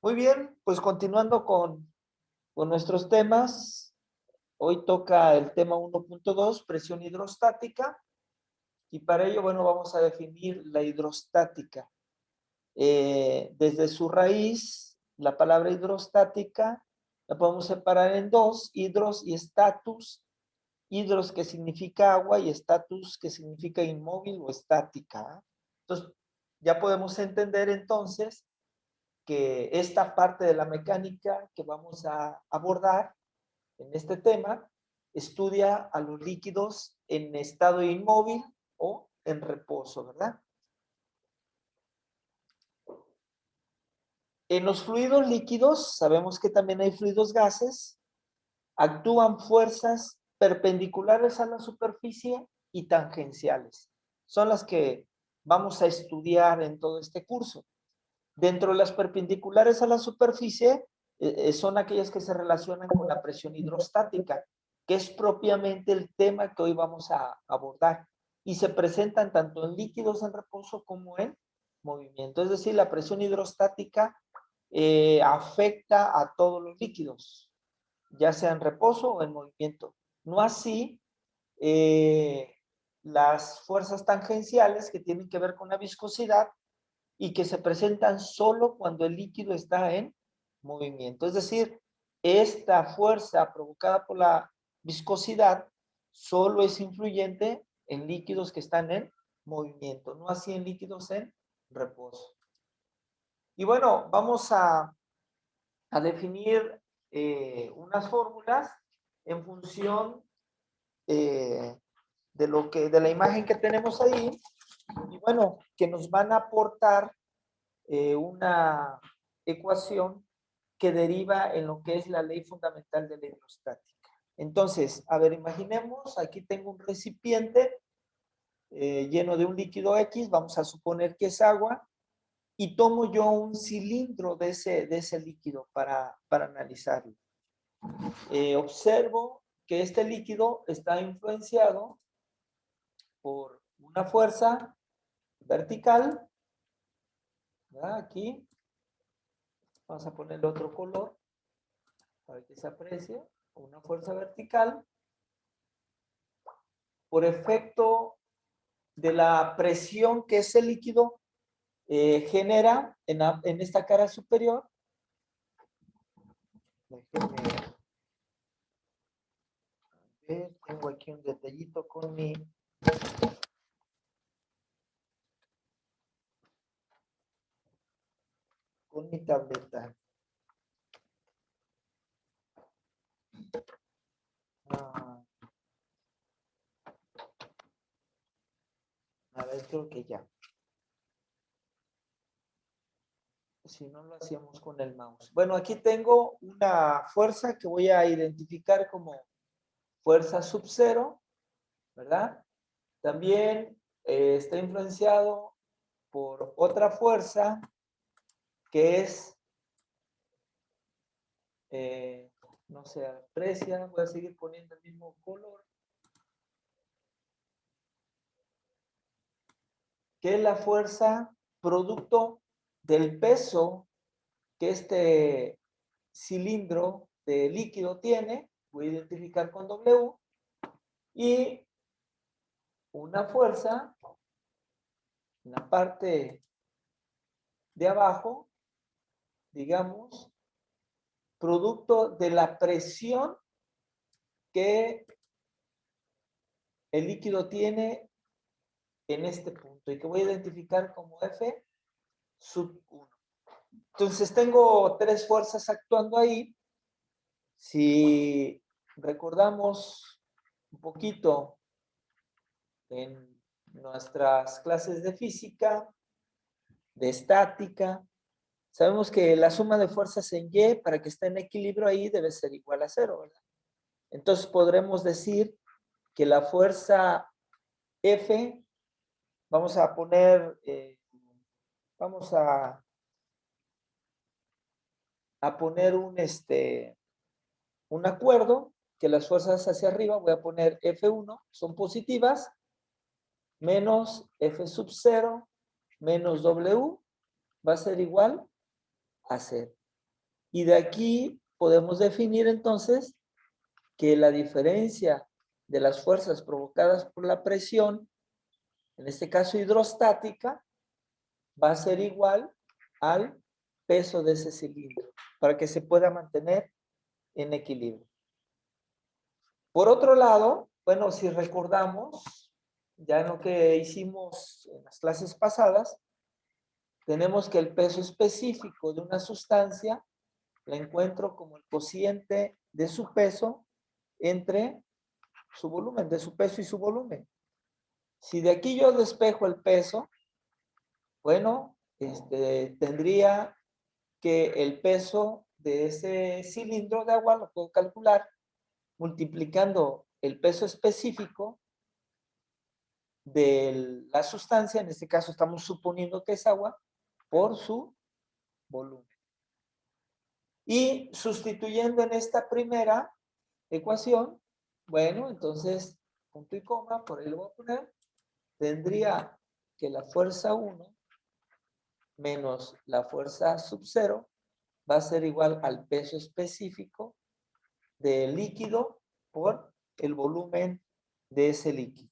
Muy bien, pues continuando con nuestros temas, hoy toca el tema 1.2, presión hidrostática, y para ello, bueno, vamos a definir la hidrostática. Desde su raíz, la palabra hidrostática la podemos separar en dos, hidros y status. Hidros que significa agua y status que significa inmóvil o estática. Entonces, ya podemos entender entonces que esta parte de la mecánica que vamos a abordar en este tema estudia a los líquidos en estado inmóvil o en reposo, ¿verdad? En los fluidos líquidos, sabemos que también hay fluidos gases, actúan fuerzas perpendiculares a la superficie y tangenciales. Son las que vamos a estudiar en todo este curso. Dentro de las perpendiculares a la superficie, son aquellas que se relacionan con la presión hidrostática, que es propiamente el tema que hoy vamos a abordar. Y se presentan tanto en líquidos en reposo como en movimiento. Es decir, la presión hidrostática afecta a todos los líquidos, ya sea en reposo o en movimiento. No así las fuerzas tangenciales que tienen que ver con la viscosidad y que se presentan solo cuando el líquido está en movimiento. Es decir, esta fuerza provocada por la viscosidad solo es influyente en líquidos que están en movimiento, no así en líquidos en reposo. Y bueno, vamos a definir unas fórmulas en función de la imagen que tenemos ahí, y bueno, que nos van a aportar una ecuación que deriva en lo que es la ley fundamental de la hidrostática. Entonces, a ver, imaginemos, aquí tengo un recipiente lleno de un líquido X, vamos a suponer que es agua, y tomo yo un cilindro de ese líquido para analizarlo. Observo que este líquido está influenciado por una fuerza vertical, ¿verdad? Aquí, vamos a ponerle otro color para que se aprecie, una fuerza vertical, por efecto de la presión que ese líquido genera en esta cara superior. Tengo aquí un detallito con mi tableta. A ver, creo que ya. Si no lo hacíamos con el mouse. Bueno, aquí tengo una fuerza que voy a identificar como fuerza sub cero, ¿verdad? También está influenciado por otra fuerza que es, no se aprecia, voy a seguir poniendo el mismo color, que es la fuerza producto del peso que este cilindro de líquido tiene, voy a identificar con W, y una fuerza en la parte de abajo, digamos, producto de la presión que el líquido tiene en este punto y que voy a identificar como F sub 1. Entonces tengo tres fuerzas actuando ahí. Si recordamos un poquito en nuestras clases de física, de estática, sabemos que la suma de fuerzas en Y para que esté en equilibrio ahí debe ser igual a 0, ¿verdad? Entonces podremos decir que la fuerza F, vamos a poner, vamos a poner un acuerdo, que las fuerzas hacia arriba, voy a poner F1, son positivas, menos F sub 0, menos W, va a ser igual a 0. Y de aquí podemos definir entonces que la diferencia de las fuerzas provocadas por la presión, en este caso hidrostática, va a ser igual al peso de ese cilindro, para que se pueda mantener en equilibrio. Por otro lado, bueno, si recordamos, ya en lo que hicimos en las clases pasadas, tenemos que el peso específico de una sustancia la encuentro como el cociente de su peso entre su volumen, de su peso y su volumen. Si de aquí yo despejo el peso, bueno, tendría que el peso de ese cilindro de agua lo puedo calcular multiplicando el peso específico de la sustancia, en este caso estamos suponiendo que es agua, por su volumen. Y sustituyendo en esta primera ecuación, bueno, entonces, punto y coma, por ahí lo voy a poner, tendría que la fuerza 1 menos la fuerza sub 0 va a ser igual al peso específico del líquido por el volumen de ese líquido.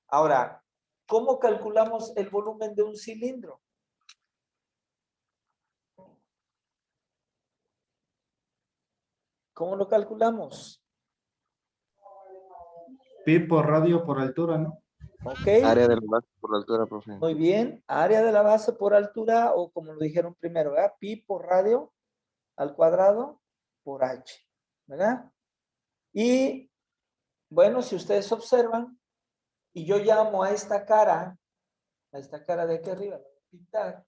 Ahora, ¿cómo calculamos el volumen de un cilindro? ¿Cómo lo calculamos? Pi por radio por altura, ¿no? ¿Ok? Área de la base por la altura, profe. Muy bien. Área de la base por altura, o como lo dijeron primero, ¿verdad? Pi por radio al cuadrado por h, ¿verdad? Y, bueno, si ustedes observan, y yo llamo a esta cara de aquí arriba, la voy a pintar.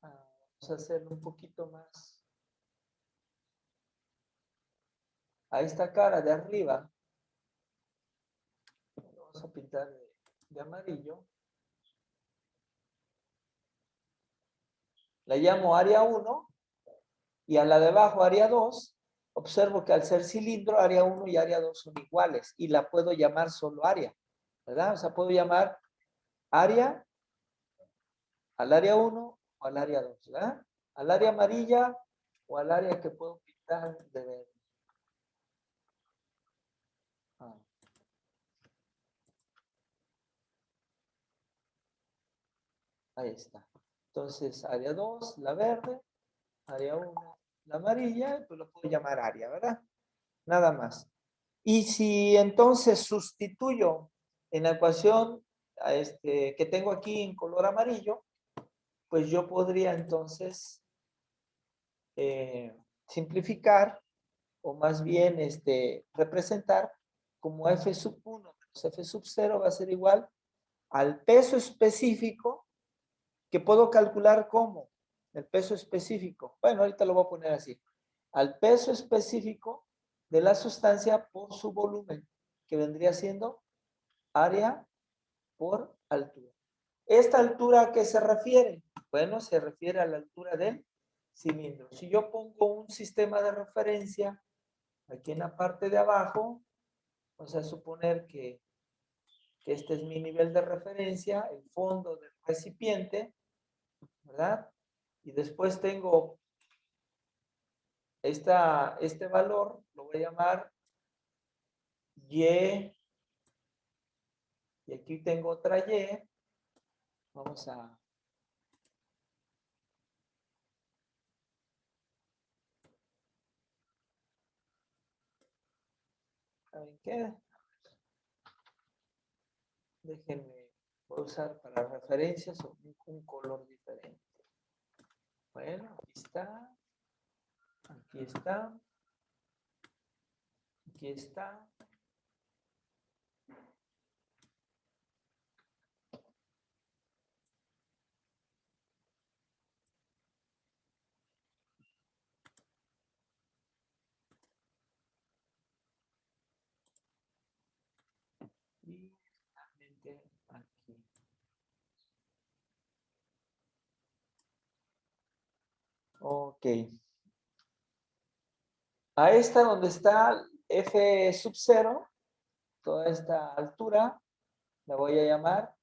Vamos a hacerlo un poquito más. A esta cara de arriba, vamos a pintar de amarillo. La llamo área 1 y a la de abajo área 2. Observo que al ser cilindro, área 1 y área 2 son iguales y la puedo llamar solo área, ¿verdad? O sea, puedo llamar área al área 1 o al área 2, ¿verdad? Al área amarilla o al área que puedo pintar de verde. Ahí está. Entonces, área 2, la verde, área 1, la amarilla, pues lo puedo llamar área, ¿verdad? Nada más. Y si entonces sustituyo en la ecuación que tengo aquí en color amarillo, pues yo podría entonces simplificar o más bien representar como F sub 1 menos F sub 0 va a ser igual al peso específico que puedo calcular como el peso específico. Bueno, ahorita lo voy a poner así. Al peso específico de la sustancia por su volumen, que vendría siendo área por altura. ¿Esta altura a qué se refiere? Bueno, se refiere a la altura del cilindro. Si yo pongo un sistema de referencia aquí en la parte de abajo, vamos a suponer que este es mi nivel de referencia, el fondo del recipiente, ¿verdad? Y después tengo este valor, lo voy a llamar Y, y aquí tengo otra Y, vamos a... ¿Saben qué? Déjenme, voy a usar para referencias un color diferente. Bueno, aquí está, aquí está, aquí está. Y finalmente aquí. Ok. A esta donde está F sub 0, toda esta altura, la voy a llamar,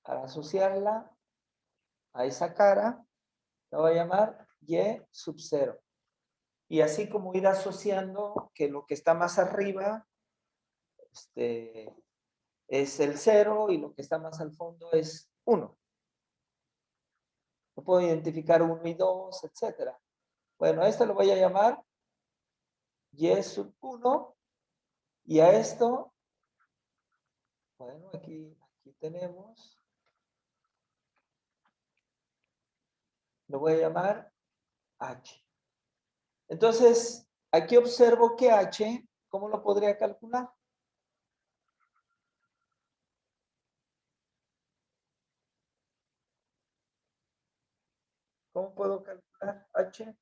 para asociarla, a esa cara, la voy a llamar Y sub 0. Y así como ir asociando que lo que está más arriba es el 0 y lo que está más al fondo es 1. Lo puedo identificar 1 y 2, etc. Bueno, a esto lo voy a llamar Y sub 1. Y a esto, bueno, aquí tenemos, lo voy a llamar H. Entonces, aquí observo que H, ¿cómo lo podría calcular? ¿Cómo puedo calcular H?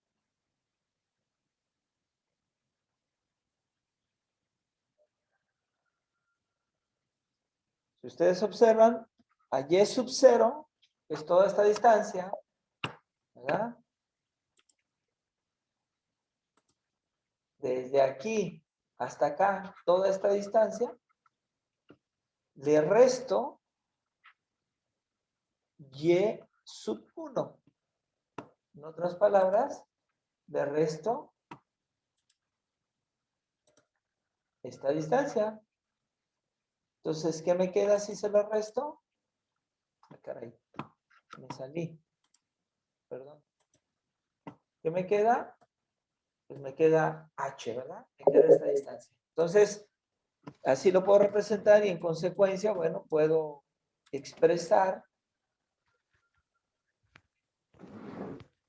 Si ustedes observan, a Y sub 0 es toda esta distancia, ¿verdad? Desde aquí hasta acá, toda esta distancia, le resto Y sub 1. En otras palabras, le resto esta distancia. Entonces, ¿qué me queda si se lo resto? Ah, caray, me salí. Perdón. ¿Qué me queda? Pues me queda H, ¿verdad? Me queda esta distancia. Entonces, así lo puedo representar y en consecuencia, bueno, puedo expresar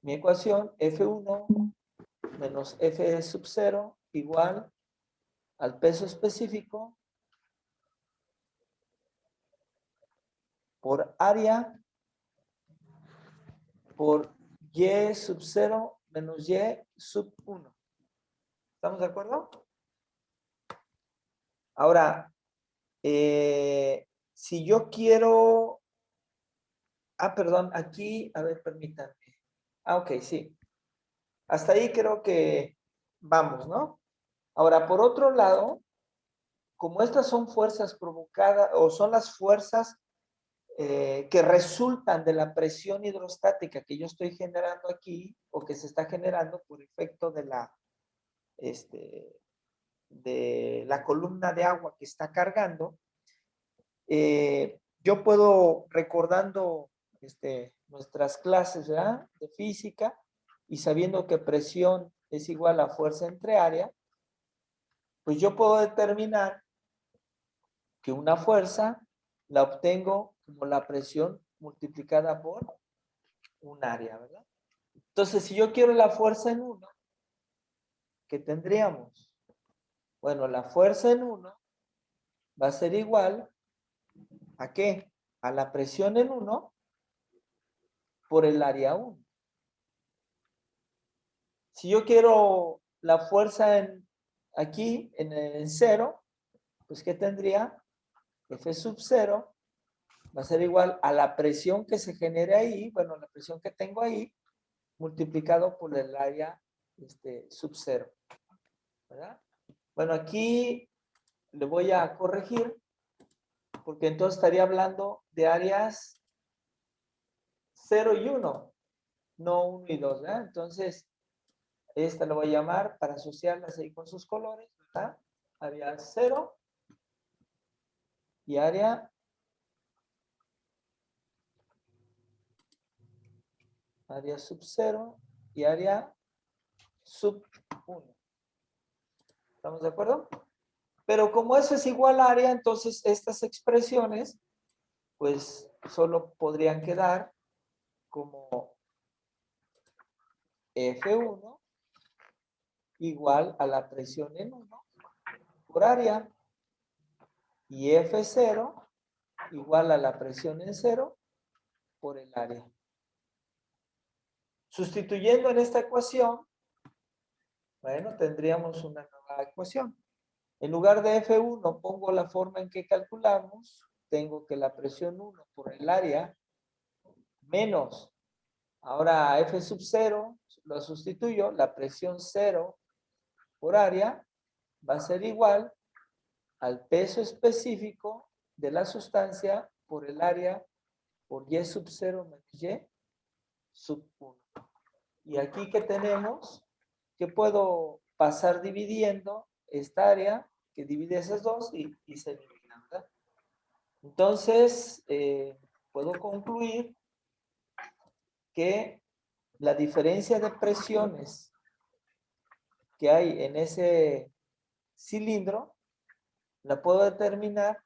mi ecuación F1 menos F sub 0 igual al peso específico por área por Y sub 0 menos Y sub 1. ¿Estamos de acuerdo? Ahora, si yo quiero... perdón, aquí, a ver, permítanme. Ok, sí. Hasta ahí creo que vamos, ¿no? Ahora, por otro lado, como estas son fuerzas provocadas o son las fuerzas que resultan de la presión hidrostática que yo estoy generando aquí o que se está generando por efecto de la columna de agua que está cargando, yo puedo, recordando nuestras clases, ¿verdad?, de física, y sabiendo que presión es igual a fuerza entre área, pues yo puedo determinar que una fuerza la obtengo como la presión multiplicada por un área, ¿verdad? Entonces, si yo quiero la fuerza en 1, ¿qué tendríamos? Bueno, la fuerza en 1 va a ser igual ¿a qué? A la presión en 1 por el área 1. Si yo quiero la fuerza aquí en 0, pues ¿qué tendría? F sub 0 va a ser igual a la presión que se genere ahí, bueno, la presión que tengo ahí, multiplicado por el área sub 0, ¿verdad? Bueno, aquí le voy a corregir, porque entonces estaría hablando de áreas 0 y 1, no 1 y 2, ¿verdad? Entonces, esta lo voy a llamar para asociarlas ahí con sus colores, ¿verdad? Área 0 y área sub 0 y área sub 1. ¿Estamos de acuerdo? Pero como eso es igual a área, entonces estas expresiones, pues solo podrían quedar como F1 igual a la presión en 1 por área y F0 igual a la presión en 0 por el área. Sustituyendo en esta ecuación, bueno, tendríamos una nueva ecuación. En lugar de F1 pongo la forma en que calculamos, tengo que la presión 1 por el área menos, ahora F sub 0, lo sustituyo, la presión 0 por área va a ser igual al peso específico de la sustancia por el área por Y sub 0 menos Y sub 1. Y aquí que tenemos, que puedo pasar dividiendo esta área, que divide esas dos y se elimina, ¿verdad? Entonces, puedo concluir que la diferencia de presiones que hay en ese cilindro la puedo determinar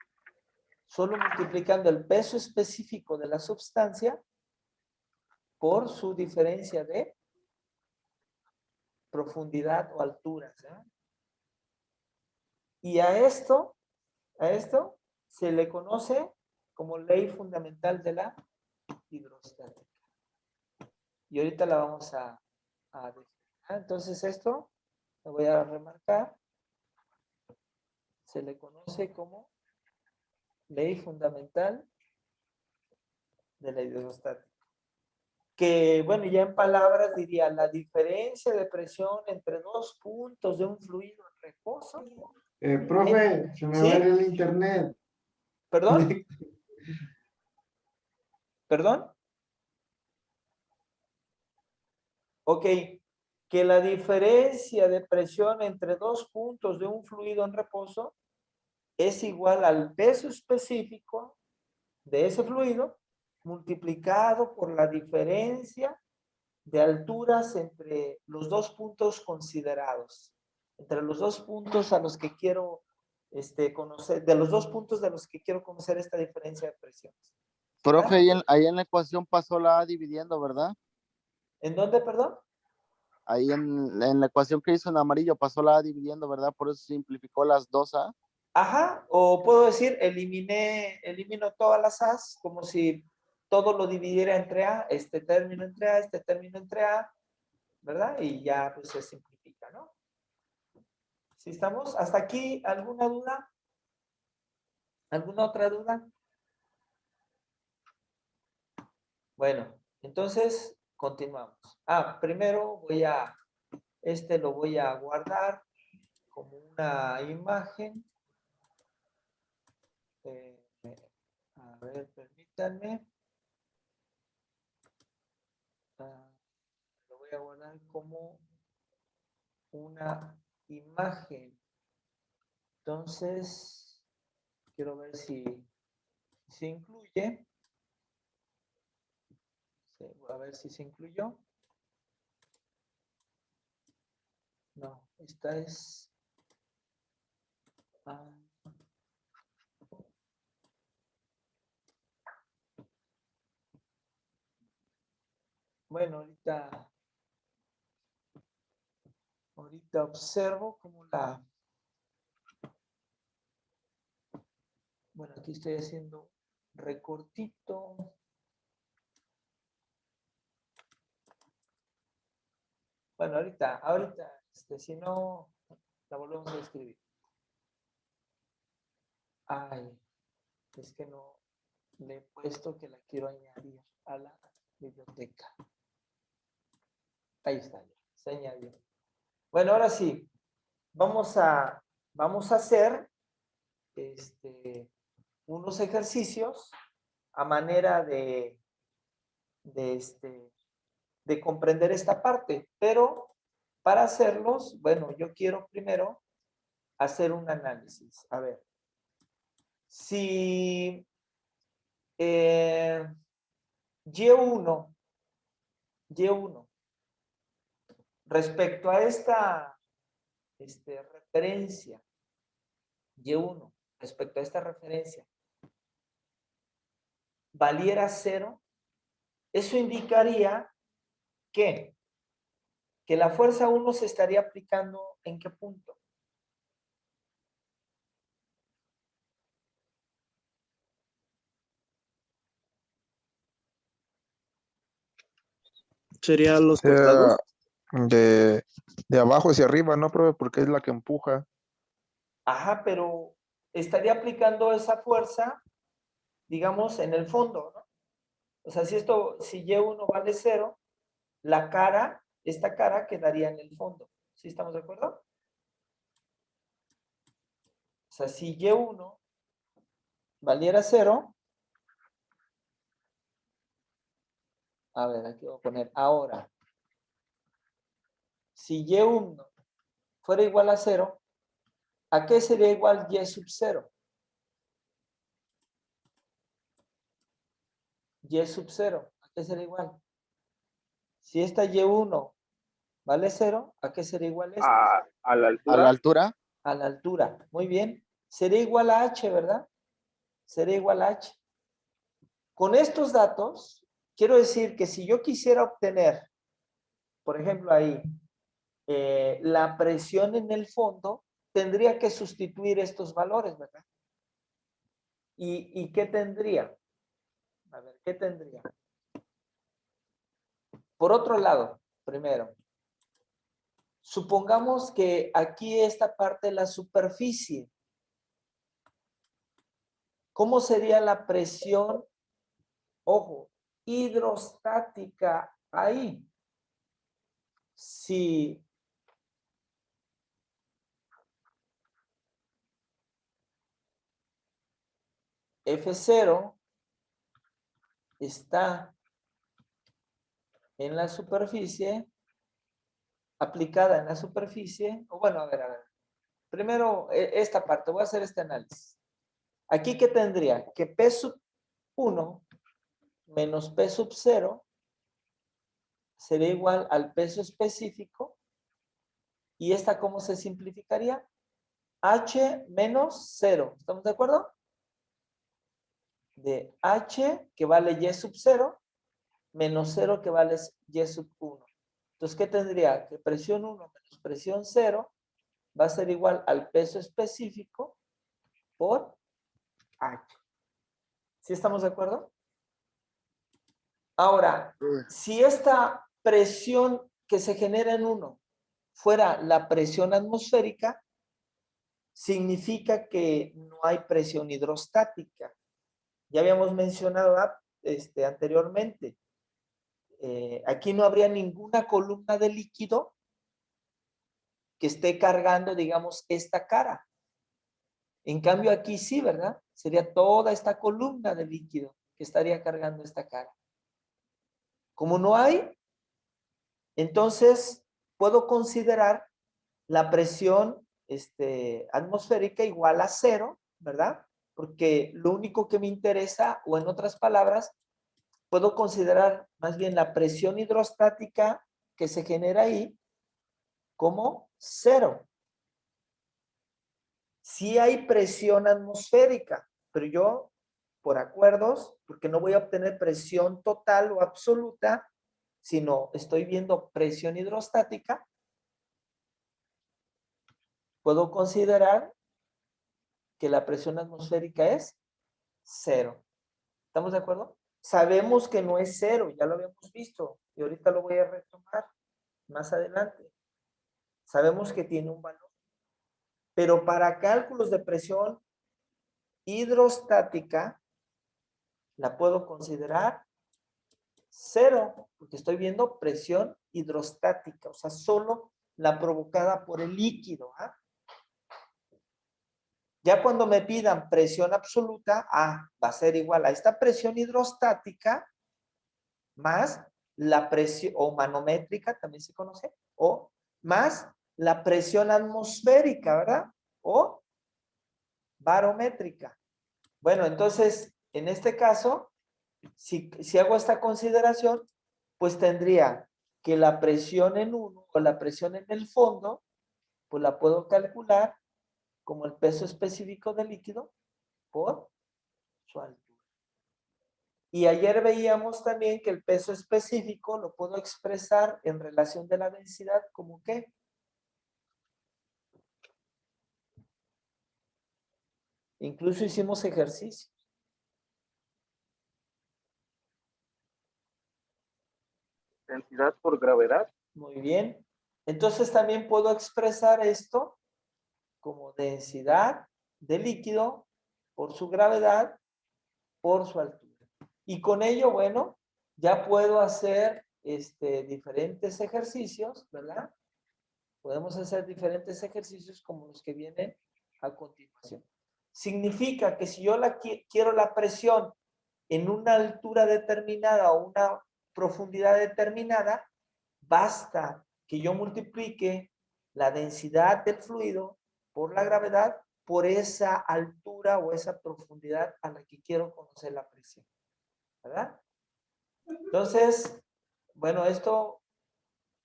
solo multiplicando el peso específico de la sustancia por su diferencia de profundidad o altura, ¿sí? Y a esto se le conoce como ley fundamental de la hidrostática. Y ahorita la vamos a definir. Entonces esto lo voy a remarcar. Se le conoce como ley fundamental de la hidrostática. Que, bueno, ya en palabras diría, la diferencia de presión entre dos puntos de un fluido en reposo. Profe, se me va a ir el internet. ¿Perdón? ¿Perdón? Ok, que la diferencia de presión entre dos puntos de un fluido en reposo es igual al peso específico de ese fluido multiplicado por la diferencia de alturas entre los dos puntos considerados, entre los dos puntos a los que quiero conocer, de los dos puntos de los que quiero conocer esta diferencia de presiones. Profe, ahí en la ecuación pasó la A dividiendo, ¿verdad? ¿En dónde, perdón? Ahí en la ecuación que hizo en amarillo pasó la A dividiendo, ¿verdad? Por eso simplificó las dos A. Ajá, o puedo decir, elimino todas las A's, como si todo lo dividiera entre A, este término entre A, este término entre A, ¿verdad? Y ya pues se simplifica, ¿no? ¿Sí estamos? ¿Hasta aquí alguna duda? ¿Alguna otra duda? Bueno, entonces continuamos. Primero lo voy a guardar como una imagen. A ver, permítanme. Lo voy a guardar como una imagen. Entonces, quiero ver si se incluye. Sí, a ver si se incluyó. No, esta es... bueno, ahorita observo como bueno, aquí estoy haciendo recortito. Bueno, ahorita, si no, la volvemos a escribir. Es que no le he puesto que la quiero añadir a la biblioteca. Ahí está, ya, se añadió. Bueno, ahora sí, vamos a hacer unos ejercicios a manera de comprender esta parte, pero para hacerlos, bueno, yo quiero primero hacer un análisis. A ver, si Y1 respecto a esta referencia, Y1 respecto a esta referencia, valiera 0, eso indicaría que la fuerza 1 se estaría aplicando ¿en qué punto? Serían los Sea costados. de abajo hacia arriba, ¿no, profe? Porque es la que empuja. Ajá, pero estaría aplicando esa fuerza, digamos, en el fondo, ¿no? O sea, si Y1 vale 0, esta cara quedaría en el fondo. ¿Sí estamos de acuerdo? O sea, si Y1 valiera 0, A ver, aquí voy a poner ahora. Si Y1 fuera igual a 0, ¿a qué sería igual Y sub 0? Y sub 0, ¿a qué sería igual? Si esta Y1 vale 0, ¿a qué sería igual esta? A la A altura. la altura. A la altura. Muy bien. Sería igual a H, ¿verdad? Sería igual a H. Con estos datos, quiero decir que si yo quisiera obtener, por ejemplo, ahí, la presión en el fondo, tendría que sustituir estos valores, ¿verdad? ¿Y qué tendría? A ver, ¿qué tendría? Por otro lado, primero, supongamos que aquí esta parte de la superficie, ¿cómo sería la presión, ojo, hidrostática ahí? Si F0 está en la superficie, aplicada en la superficie, o bueno, a ver. Primero, esta parte, voy a hacer este análisis. Aquí, ¿qué tendría? Que P sub 1 menos P sub 0 sería igual al peso específico. ¿Y esta cómo se simplificaría? H menos 0. ¿Estamos de acuerdo? De H, que vale Y sub 0, menos 0, que vale Y sub 1. Entonces, ¿qué tendría? Que presión 1 menos presión 0 va a ser igual al peso específico por H. ¿Sí estamos de acuerdo? Ahora, si esta presión que se genera en 1 fuera la presión atmosférica, significa que no hay presión hidrostática. Ya habíamos mencionado anteriormente. Aquí no habría ninguna columna de líquido que esté cargando, digamos, esta cara. En cambio aquí sí, ¿verdad? Sería toda esta columna de líquido que estaría cargando esta cara. Como no hay, entonces puedo considerar la presión atmosférica igual a 0, ¿verdad? Porque lo único que me interesa, o en otras palabras, puedo considerar más bien la presión hidrostática que se genera ahí como 0. Sí hay presión atmosférica, pero yo, por acuerdos, porque no voy a obtener presión total o absoluta, sino estoy viendo presión hidrostática, puedo considerar que la presión atmosférica es 0. ¿Estamos de acuerdo? Sabemos que no es 0, ya lo habíamos visto, y ahorita lo voy a retomar más adelante. Sabemos que tiene un valor. Pero para cálculos de presión hidrostática, la puedo considerar 0, porque estoy viendo presión hidrostática, o sea, solo la provocada por el líquido. Ya cuando me pidan presión absoluta, va a ser igual a esta presión hidrostática más la presión, o manométrica, también se conoce, o más la presión atmosférica, ¿verdad? O barométrica. Bueno, entonces, en este caso, si hago esta consideración, pues tendría que la presión en 1 o la presión en el fondo, pues la puedo calcular como el peso específico del líquido por su altura. Y ayer veíamos también que el peso específico lo puedo expresar en relación de la densidad como ¿qué? Incluso hicimos ejercicio. Densidad por gravedad. Muy bien. Entonces también puedo expresar esto como densidad de líquido por su gravedad, por su altura. Y con ello, bueno, ya puedo hacer diferentes ejercicios, ¿verdad? Podemos hacer diferentes ejercicios como los que vienen a continuación. Significa que si yo quiero la presión en una altura determinada o una profundidad determinada, basta que yo multiplique la densidad del fluido por la gravedad por esa altura o esa profundidad a la que quiero conocer la presión, ¿verdad? Entonces, bueno, esto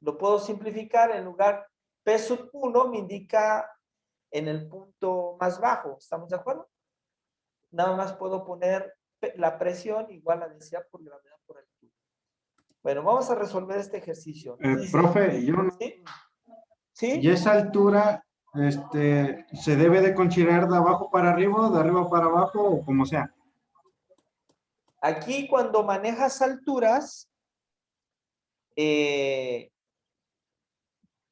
lo puedo simplificar. En lugar P sub 1 me indica en el punto más bajo, ¿estamos de acuerdo? Nada más puedo poner la presión igual a densidad por gravedad por altura. Bueno, vamos a resolver este ejercicio. Dice, Profe, yo no- ¿sí? ¿Sí? ¿y esa altura se debe de considerar de abajo para arriba, de arriba para abajo o como sea? Aquí cuando manejas alturas,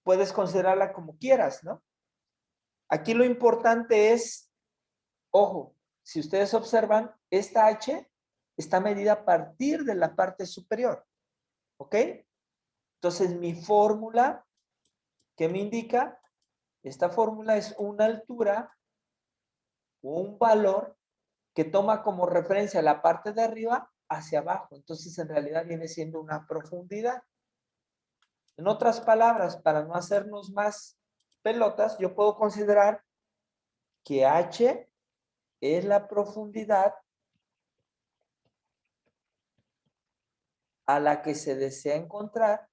puedes considerarla como quieras, ¿no? Aquí lo importante es, ojo, si ustedes observan, esta H está medida a partir de la parte superior, ¿ok? Entonces mi fórmula, ¿qué me indica? Esta fórmula es una altura o un valor que toma como referencia la parte de arriba hacia abajo. Entonces, en realidad viene siendo una profundidad. En otras palabras, para no hacernos más pelotas, yo puedo considerar que H es la profundidad a la que se desea encontrar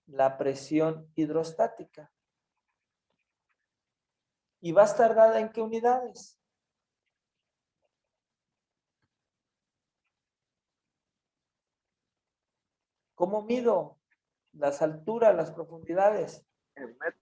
la presión hidrostática. ¿Y va a estar dada en qué unidades? ¿Cómo mido las alturas, las profundidades? En metros.